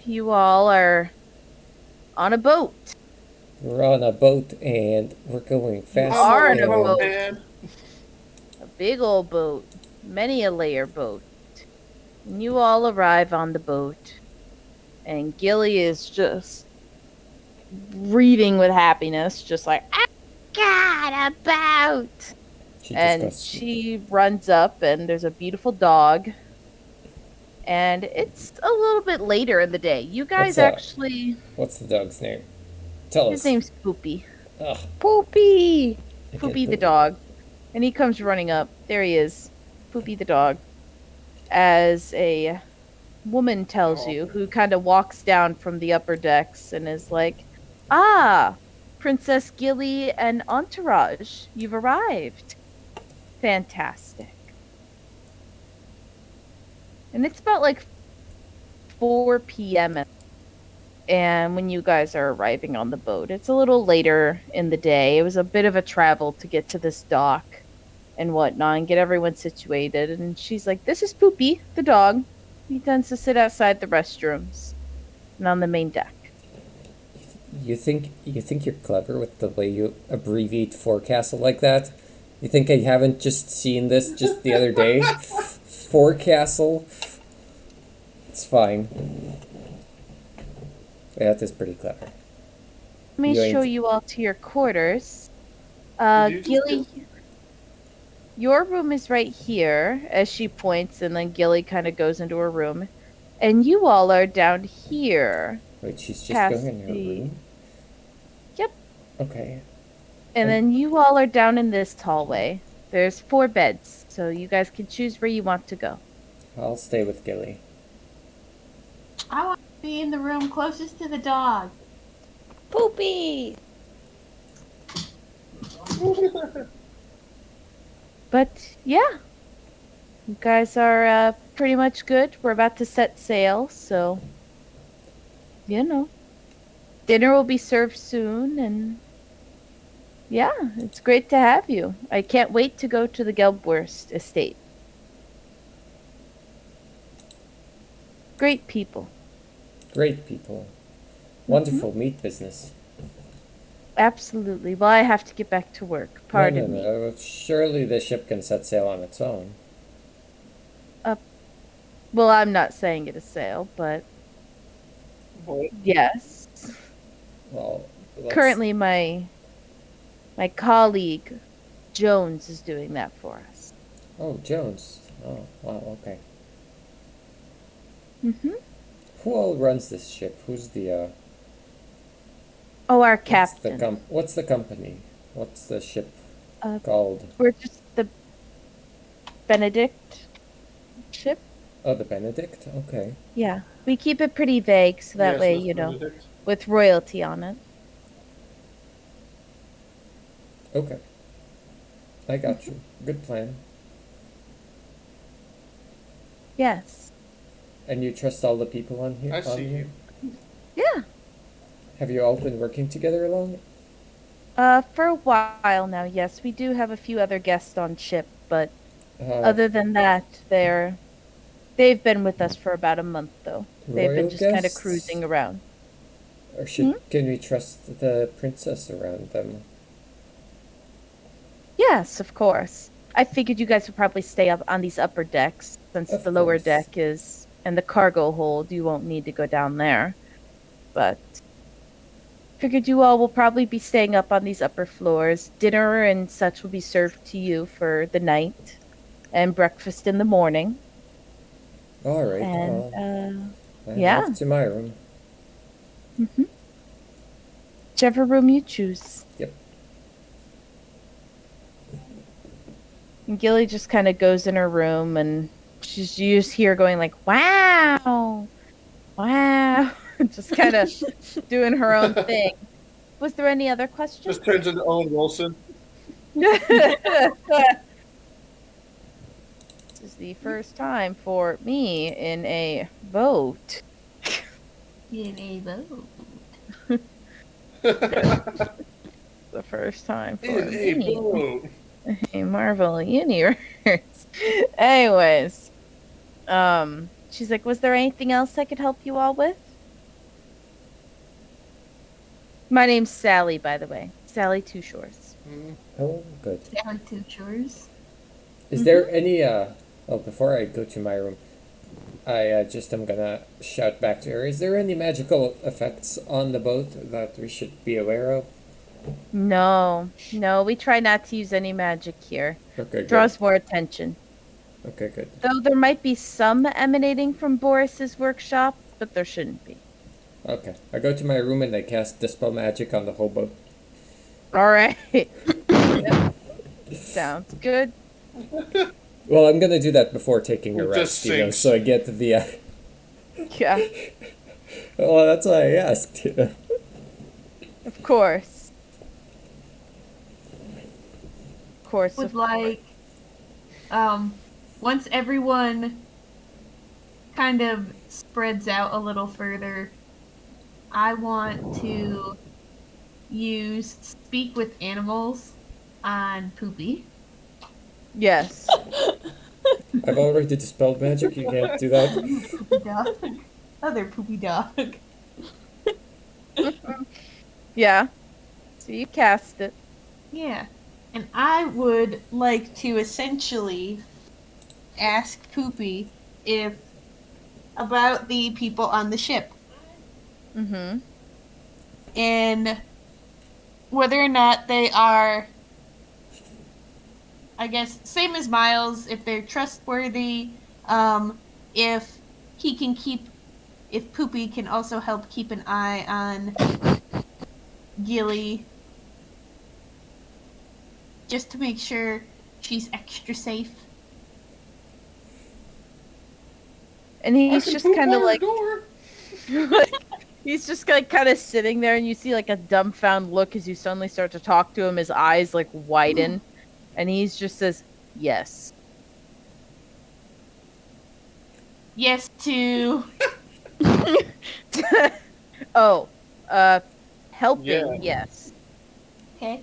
you all are on a boat. We're on a boat and we're going You fast I'm are on a on a boat, and boat, man. a big old boat, many a layer boat. And you all arrive on the boat, and Gilly is just breathing with happiness, just like, I got a boat. she just And goes, she runs up, and there's a beautiful dog. And it's a little bit later in the day. You what's guys up? actually, What's the dog's name? Tell his us. name's Poopy. Ugh, Poopy! I can't Poopy the believe. dog. And he comes running up. There he is. Poopy the dog. As a woman tells Oh, you, who kind of walks down from the upper decks and is like, Ah, Princess Gilly and Entourage, you've arrived. Fantastic. And it's about like 4 p.m. And when you guys are arriving on the boat, it's a little later in the day. It was a bit of a travel to get to this dock and whatnot and get everyone situated. And she's like, This is Poopy, the dog. He tends to sit outside the restrooms and on the main deck. You think you're clever with the way you abbreviate forecastle like that? You think I haven't just seen this just the other day? Forecastle? It's fine. Yeah, that is pretty clever. Let me You show ain't. you all to your quarters. did you just get? Gilly, your room is right here, as she points, and then Gilly kind of goes into her room. And you all are down here, Wait, she's just going past in her the. room? Yep. Okay. And And then you all are down in this hallway. There's 4 beds, so you guys can choose where you want to go. I'll stay with Gilly. I want to be in the room closest to the dog. Poopy! But yeah, you guys are pretty much good. We're about to set sail, so you know, dinner will be served soon, and yeah, it's great to have you. I can't wait to go to the Gelbwurst estate. Great people. Great people. Hmm. Wonderful meat business. Absolutely. Well, I have to get back to work. No, no, Pardon me. no. Surely the ship can set sail on its own. Uh, well, I'm not saying it a sail, but What? yes. Well, let's. Currently, my colleague Jones is doing that for us. Oh, Jones. Oh, wow, okay. Hmm. Who all runs this ship? Who's the Oh, our captain. what's the company? What's the ship Uh, called? we're just the Benedict ship. Oh, the Benedict? Okay. Yeah, we keep it pretty vague so that Yes, way, Miss Benedict. with royalty on it. Okay. I got Mhm. you. Good plan. Yes. And you trust all the people on here I on see here? you. Yeah. Have you all been working together long? For a while now, yes, we do have a few other guests on ship, but Uh other than that, they've been with us for about a month though. They've been royal just kind of guests? cruising around. Or should Hmm? can we trust the princess around them? Yes, of course. I figured you guys would probably stay up on these upper decks since the Of lower course. deck is and the cargo hold. You won't need to go down there. But figured you all will probably be staying up on these upper floors. Dinner and such will be served to you for the night, and breakfast in the morning. Alright, And I'm yeah, off to my room. hmm whichever room you choose. Yep. And Gilly just kind of goes in her room, and you just hear going like, "Wow, wow," just kind of doing her own thing. Was there any other Just questions? turns into Owen Wilson. This is the first time for me in a boat. In a boat. In The first time for a me. boat. A Marvel Universe. Anyways, she's like, was there anything else I could help you all with? My name's Sally, by the way. Sally Two Shores. Oh, good. Down two chores. Is there any, oh, before I go to my room, I just am gonna shout back to her. Is there any magical effects on the boat that we should be aware of? No, we try not to use any magic here. Okay, good. Draws more attention. Okay, good. Though there might be some emanating from Boris's workshop, but there shouldn't be. Okay. I go to my room and I cast Dispel Magic on the whole boat. All right. Yep. Sounds good. Well, I'm gonna do that before taking a It rest, just you know, sinks. so I get the, Yeah, well, that's why I asked. of course. Of course. Would like, once everyone kind of spreads out a little further, I want to use Speak with Animals on Poopy. Yes. I've already dispelled magic, you can't do that. Poopy dog. Other poopy dog. Yeah. So you cast it. Yeah. And I would like to essentially ask Poopy if about the people on the ship Mm-hmm. and whether or not they are, I guess, same as Miles, if they're trustworthy, if he can keep, if Poopy can also help keep an eye on Gilly, just to make sure she's extra safe. And he's just kind of like, Door. he's just like kind of sitting there, and you see like a dumbfound look as you suddenly start to talk to him. His eyes like widen, and he's just says, "Yes." Yes to... Oh, helping. Yeah. Yes. Okay.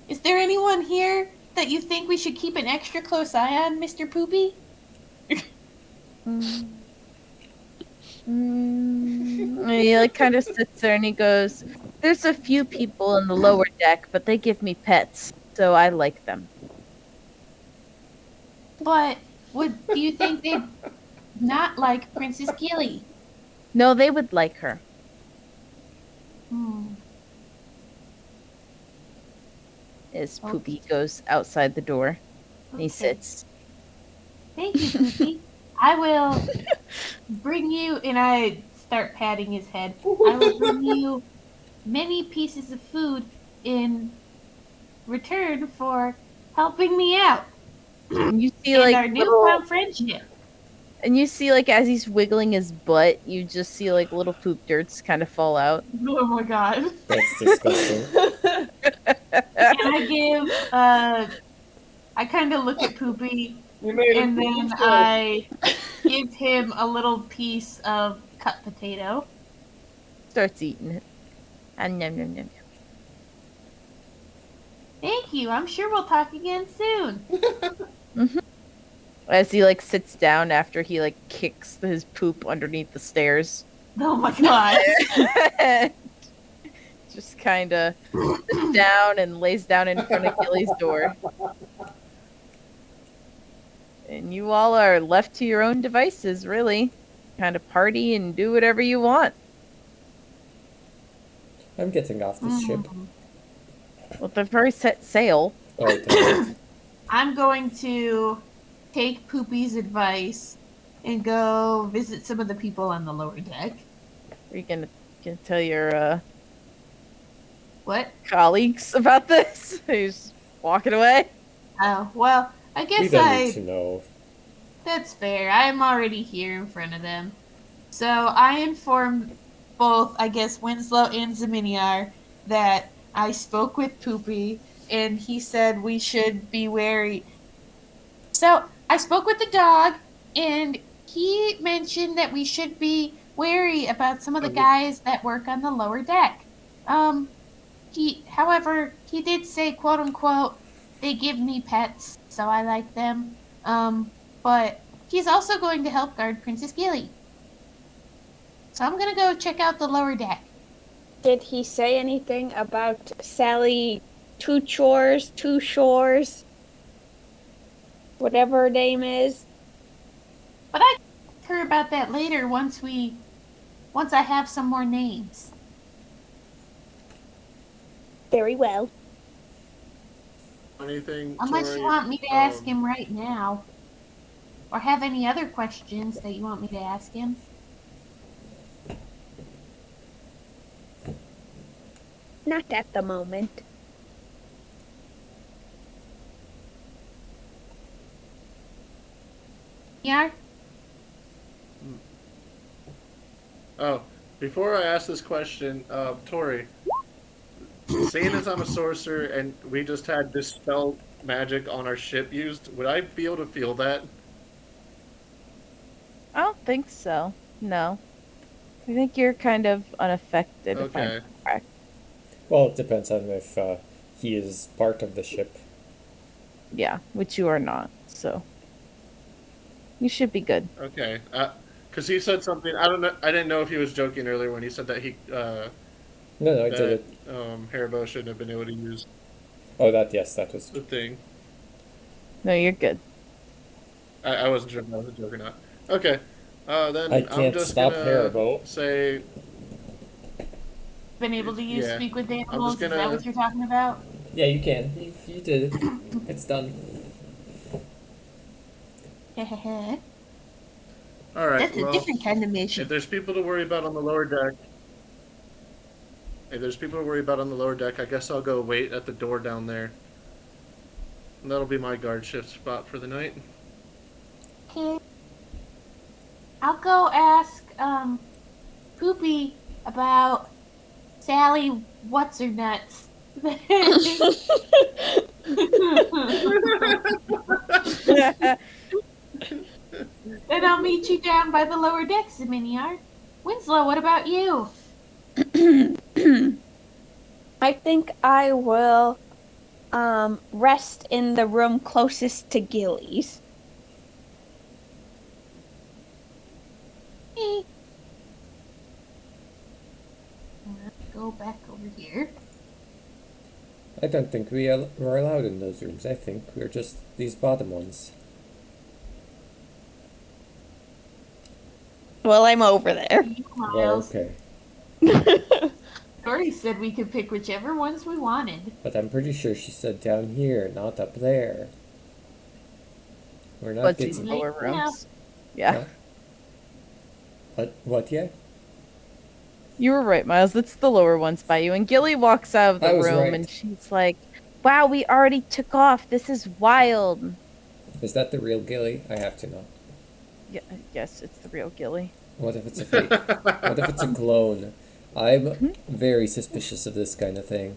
Is there anyone here that you think we should keep an extra close eye on, Mr. Poopy? And he like kind of sits there and he goes, "There's a few people in the lower deck, but they give me pets, so I like them." But do you think they'd not like Princess Gilly? No, they would like her. As Poopy goes outside the door, and he Okay. sits. Thank you, Poopy. I will bring you, and I start patting his head. I will bring you many pieces of food in return for helping me out And you see in like our little, newfound friendship. and you see like as he's wiggling his butt, you just see like little poop dirts kind of fall out. Oh my god. That's disgusting. And I give, I kind of look at Poopy, You made and it. then I give him a little piece of cut potato. Starts eating it. And nom nom nom. Thank you. I'm sure we'll talk again soon. As he like sits down after he like kicks his poop underneath the stairs. Oh my god. Just kind of sits down and lays down in front of Gilly's door. And you all are left to your own devices, really. Kind of party and do whatever you want. I'm getting off this ship. Well, they've already set sail. Oh, damn it. I'm going to take Poopy's advice and go visit some of the people on the lower deck. Are you gonna tell your What? colleagues about this? Who's walking away? Oh, well, I We guess don't need to know. That's fair. I'm already here in front of them. So I informed both, I guess, Winslow and Zaminiar that I spoke with Poopy, and he said we should be wary. So I spoke with the dog, and he mentioned that we should be wary about some of the guys that work on the lower deck. However, he did say, quote unquote, they give me pets, so I like them. But he's also going to help guard Princess Gilly. So I'm gonna go check out the lower deck. Did he say anything about Sally Two Chores, Two Shores, whatever her name is? But I can ask her about that later once I have some more names. Very well. Anything, Unless you Tori? want me to ask him right now. Or have any other questions that you want me to ask him. Not at the moment. Yeah? Oh, before I ask this question, Tori, seeing as I'm a sorcerer and we just had dispel magic on our ship used, would I be able to feel that? I don't think so. No. I think you're kind of unaffected, if I'm Okay. correct. Well, it depends on if he is part of the ship. Yeah, which you are not, so you should be good. Okay. Because he said something. I don't know. I didn't know if he was joking earlier when he said that No, I did that it. Haribo shouldn't have been able to use Oh, yes, that was. the thing. No, you're good. I wasn't sure if that was a joke or not. Okay. Then I I'm can't just stop gonna Haribo. say Been able to use Yeah. speak with I'm animals? just Is that gonna- what you're talking about? Yeah, you can. You did it. It's done. Hehehe. all right. That's a Well, different kind of if mission. there's people to worry about on the lower deck, I guess I'll go wait at the door down there. And that'll be my guard shift spot for the night. Okay. I'll go ask Poopy about Sally what's her nuts. Then I'll meet you down by the lower decks, Miniar. Winslow, what about you? I think I will rest in the room closest to Gilly's. Me. Go back over here. I don't think we're allowed in those rooms. I think we're just these bottom ones. Well, I'm over there. Well, Miles. okay. Tori said we could pick whichever ones we wanted. But I'm pretty sure she said down here, not up there. We're not But these getting... lower Yeah. rooms. Yeah. Huh? What, yeah? You were right, Miles. It's the lower ones by you. And Gilly walks out of I the was room right. and she's like, wow, we already took off. This is wild. Is that the real Gilly? I have to know. Yeah, yes, it's the real Gilly. What if it's a fake? What if it's a clone? I'm very suspicious of this kind of thing.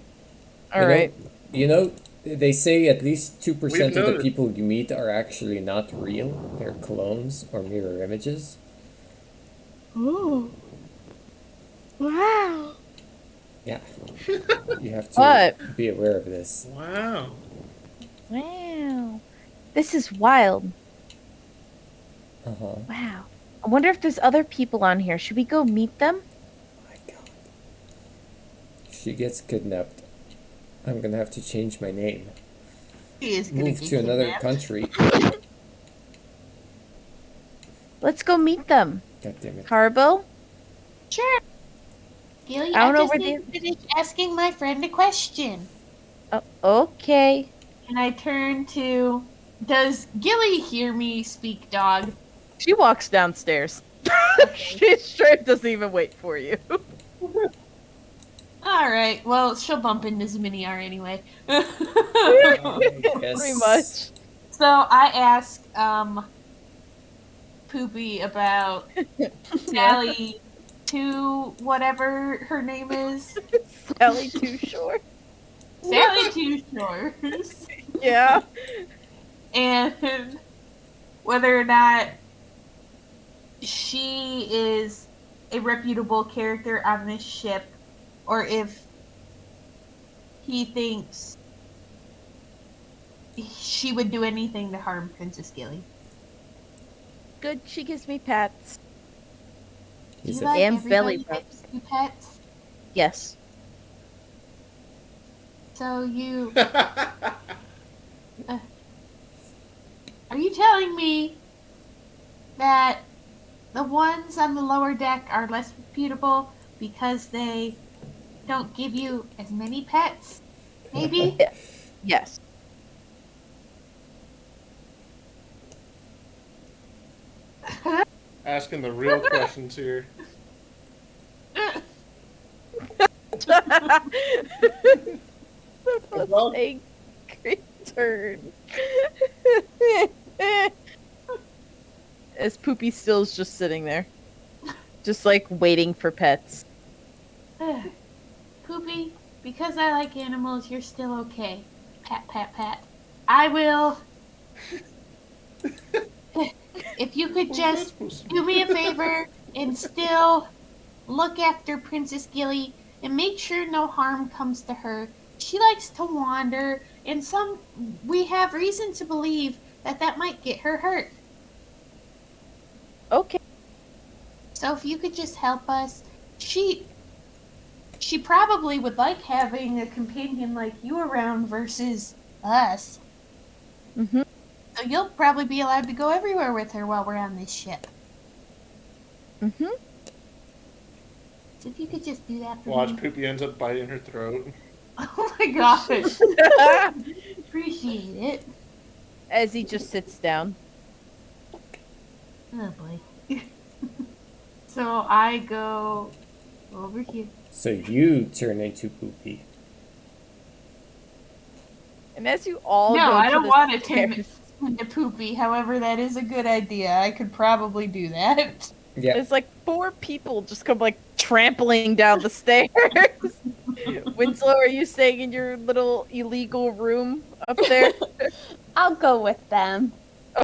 All right. You know, they say at least 2% We've of the noticed. people you meet are actually not real. They're clones or mirror images. Ooh. Wow. Yeah. You have to But- be aware of this. Wow. Wow. This is wild. Uh-huh. Wow. I wonder if there's other people on here. Should we go meet them? My God. If she gets kidnapped, I'm gonna have to change my name. She is gonna Move get to another kidnapped. country. Let's go meet them. God damn it. Harbo? Sure. Gilly, I don't I know just where need to finish asking my friend a question. Oh, okay. And I turn to... Does Gilly hear me speak dog? She walks downstairs. She straight doesn't even wait for you. Alright, well, she'll bump into Zminiar anyway. Yes. Pretty much. So I ask, Poopy about Sally Two, whatever her name is. Sally Too Short. Sally Two Shores. Yeah. And whether or not she is a reputable character on this ship, or if he thinks she would do anything to harm Princess Gilly. Good. She gives me pats. Do He's you a- like And belly everybody rubs. that gives you pets? Yes. So you are you telling me that the ones on the lower deck are less reputable because they don't give you as many pets? Maybe? Yes. Asking the real questions here. The Well- most angry turn. As Poopy still's just sitting there. Just like waiting for pets. Poopy, because I like animals, you're still okay. Pat, pat, pat. I will. If you could What's that just supposed to do be? me a favor and still look after Princess Gilly and make sure no harm comes to her. She likes to wander, and we have reason to believe that that might get her hurt. Okay. So if you could just help us, she probably would like having a companion like you around versus us. Mm-hmm. So you'll probably be allowed to go everywhere with her while we're on this ship. Mm-hmm. So if you could just do that for Watch, me. Poopy ends up biting her throat. Oh my gosh. Appreciate it. As he just sits down. Oh boy. So I go over here. So you turn into Poopy. And as you all No, go I to don't the want to turn stairs, into Poopy. However, that is a good idea. I could probably do that. Yeah. there's like 4 people just come like trampling down the stairs. Winslow, are you staying in your little illegal room up there? I'll go with them.